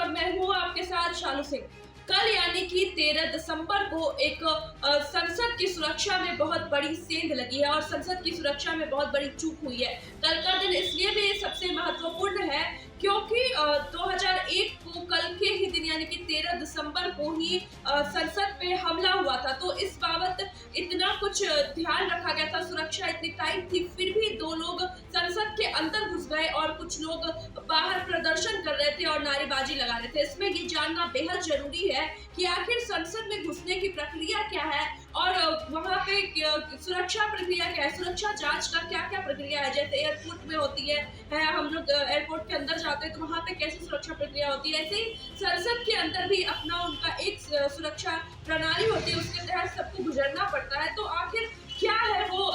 मैं हूँ आपके साथ शालू सिंह। कल यानी कि 13 दिसंबर को एक संसद की सुरक्षा में बहुत बड़ी सेंध लगी है और संसद की सुरक्षा में बहुत बड़ी चूक हुई है। कल का दिन इसलिए भी सबसे महत्वपूर्ण है क्योंकि 2001 को कल के ही दिन यानी कि 13 दिसंबर को ही संसद पे हमला हुआ था। तो इस बाबत इतना कुछ ध्यान रखा गया था, सुरक्षा इतनी टाइट थी, फिर भी दो लोग संसद के अंदर घुस गए और कुछ लोग बाहर प्रदर्शन कर रहे थे और नारेबाजी लगा रहे थे। इसमें ये जानना बेहद जरूरी है कि आखिर संसद में घुसने की प्रक्रिया क्या है और वहाँ पे सुरक्षा प्रक्रिया क्या है, सुरक्षा जांच का क्या क्या प्रक्रिया है। जैसे एयरपोर्ट में होती है हम लोग एयरपोर्ट के अंदर जाते हैं तो वहाँ पे कैसी सुरक्षा प्रक्रिया होती है, ऐसे ही संसद के अंदर भी अपना उनका एक सुरक्षा प्रणाली होती है, उसके तहत सबको गुजरना पड़ता है। तो आखिर क्या है वो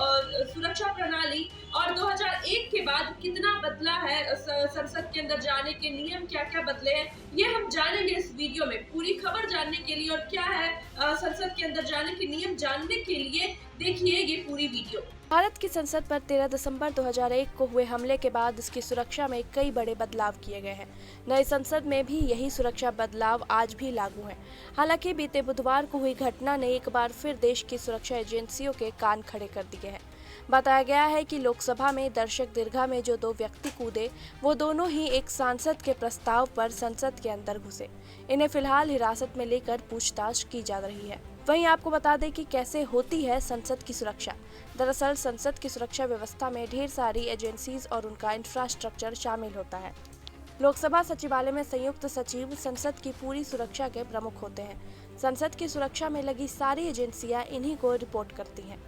सुरक्षा प्रणाली और 2001 के बाद कितना बदला है, संसद के अंदर जाने के नियम क्या क्या बदले हैं, ये हम जानेंगे इस वीडियो में। पूरी खबर जानने के लिए और क्या है संसद के अंदर जाने के नियम जानने के लिए देखिए ये पूरी वीडियो। भारत की संसद पर 13 दिसंबर 2001 को हुए हमले के बाद इसकी सुरक्षा में कई बड़े बदलाव किए गए हैं। नई संसद में भी यही सुरक्षा बदलाव आज भी लागू हैं। हालांकि बीते बुधवार को हुई घटना ने एक बार फिर देश की सुरक्षा एजेंसियों के कान खड़े कर दिए हैं। बताया गया है कि लोकसभा में दर्शक दीर्घा में जो दो व्यक्ति कूदे वो दोनों ही एक सांसद के प्रस्ताव पर संसद के अंदर घुसे। इन्हें फिलहाल हिरासत में लेकर पूछताछ की जा रही है। वहीं आपको बता दें कि कैसे होती है संसद की सुरक्षा। दरअसल संसद की सुरक्षा व्यवस्था में ढेर सारी एजेंसीज और उनका इंफ्रास्ट्रक्चर शामिल होता है। लोकसभा सचिवालय में संयुक्त सचिव संसद की पूरी सुरक्षा के प्रमुख होते हैं। संसद की सुरक्षा में लगी सारी एजेंसियां इन्हीं को रिपोर्ट करती हैं।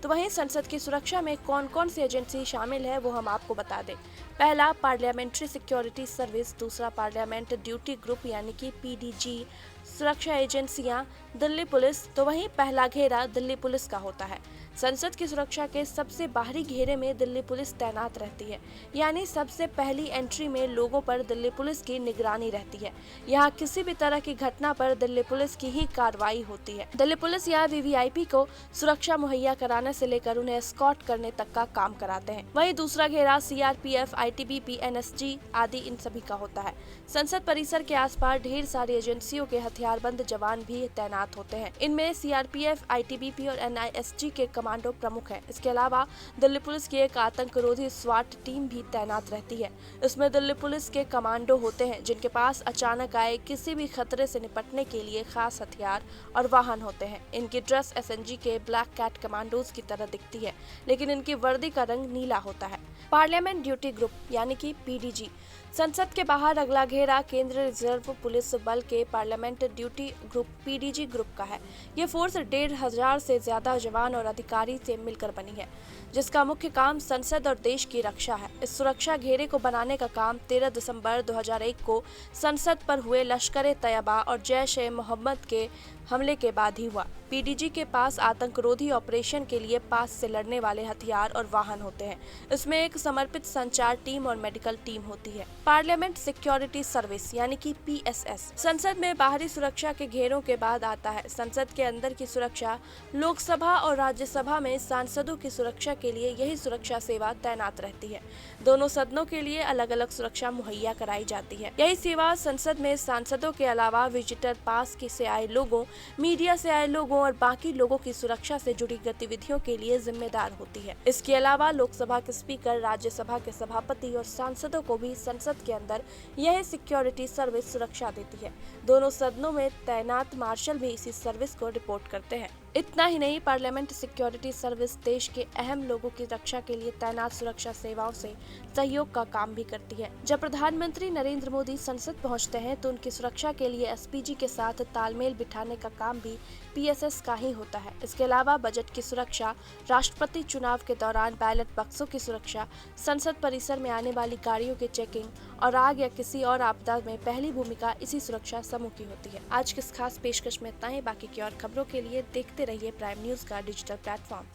तो वहीं संसद की सुरक्षा में कौन कौन सी एजेंसी शामिल है वो हम आपको बता दें। पहला पार्लियामेंट्री सिक्योरिटी सर्विस, दूसरा पार्लियामेंट ड्यूटी ग्रुप यानी कि पीडीजी सुरक्षा एजेंसियां, दिल्ली पुलिस। तो वहीं पहला घेरा दिल्ली पुलिस का होता है। संसद की सुरक्षा के सबसे बाहरी घेरे में दिल्ली पुलिस तैनात रहती है, यानी सबसे पहली एंट्री में लोगों पर दिल्ली पुलिस की निगरानी रहती है। यहाँ किसी भी तरह की घटना पर दिल्ली पुलिस की ही कार्रवाई होती है। दिल्ली पुलिस यहाँ वीवीआईपी को सुरक्षा मुहैया कराने से लेकर उन्हें एस्कॉर्ट करने तक का काम कराते हैं। वहीं दूसरा घेरा सीआरपीएफ, आईटीबीपी, एनएसजी आदि इन सभी का होता है। संसद परिसर के आसपास ढेर सारी एजेंसियों के हथियारबंद जवान भी तैनात होते हैं। इनमें सीआरपीएफ, आईटीबीपी और एनआईएसजी के कमांडो प्रमुख है। इसके अलावा दिल्ली पुलिस की एक आतंकरोधी स्वाट टीम भी तैनात रहती है। इसमें दिल्ली पुलिस के कमांडो होते हैं जिनके पास अचानक आए किसी भी खतरे से निपटने के लिए खास हथियार और वाहन होते हैं। इनकी ड्रेस एसएनजी के ब्लैक कैट कमांडोज की तरह दिखती है, लेकिन इनकी वर्दी का रंग नीला होता है। पार्लियामेंट ड्यूटी ग्रुप यानी कि पीडीजी, संसद के बाहर अगला घेरा केंद्रीय रिजर्व पुलिस बल के parliament duty group PDG group का है। ये फोर्स 1500 से ज्यादा जवान और अधिकारी से मिलकर बनी है, जिसका मुख्य काम संसद और देश की रक्षा है। इस सुरक्षा घेरे को बनाने का काम 13 दिसंबर 2001 को संसद पर हुए लश्कर-ए-तैयबा और जैश-ए-मोहम्मद के हमले के बाद ही हुआ। पीडीजी के पास आतंकरोधी ऑपरेशन के लिए पास से लड़ने वाले हथियार और वाहन होते हैं। इसमें एक समर्पित संचार टीम और मेडिकल टीम होती है। पार्लियामेंट सिक्योरिटी सर्विस यानी कि पीएसएस संसद में बाहरी सुरक्षा के घेरों के बाद आता है। संसद के अंदर की सुरक्षा, लोकसभा और राज्यसभा में सांसदों की सुरक्षा के लिए यही सुरक्षा सेवा तैनात रहती है। दोनों सदनों के लिए अलग अलग सुरक्षा मुहैया कराई जाती है। यही सेवा संसद में सांसदों के अलावा विजिटर पास से आए लोगों, मीडिया से आए लोगों और बाकी लोगों की सुरक्षा से जुड़ी गतिविधियों के लिए जिम्मेदार होती है। इसके अलावा लोकसभा के स्पीकर, राज्यसभा के सभापति और सांसदों को भी संसद के अंदर यह सिक्योरिटी सर्विस सुरक्षा देती है। दोनों सदनों में तैनात मार्शल भी इसी सर्विस को रिपोर्ट करते हैं। इतना ही नहीं, पार्लियामेंट सिक्योरिटी सर्विस देश के अहम लोगों की रक्षा के लिए तैनात सुरक्षा सेवाओं से सहयोग का काम भी करती है। जब प्रधानमंत्री नरेंद्र मोदी संसद पहुंचते हैं तो उनकी सुरक्षा के लिए एसपीजी के साथ तालमेल बिठाने का काम भी पीएसएस का ही होता है। इसके अलावा बजट की सुरक्षा, राष्ट्रपति चुनाव के दौरान बैलेट बक्सों की सुरक्षा, संसद परिसर में आने वाली गाड़ियों की चेकिंग और आग या किसी और आपदा में पहली भूमिका इसी सुरक्षा समूह की होती है। आज की इस खास पेशकश में इतना ही। बाकी की और खबरों के लिए देखते रहिए प्राइम न्यूज का डिजिटल प्लेटफॉर्म।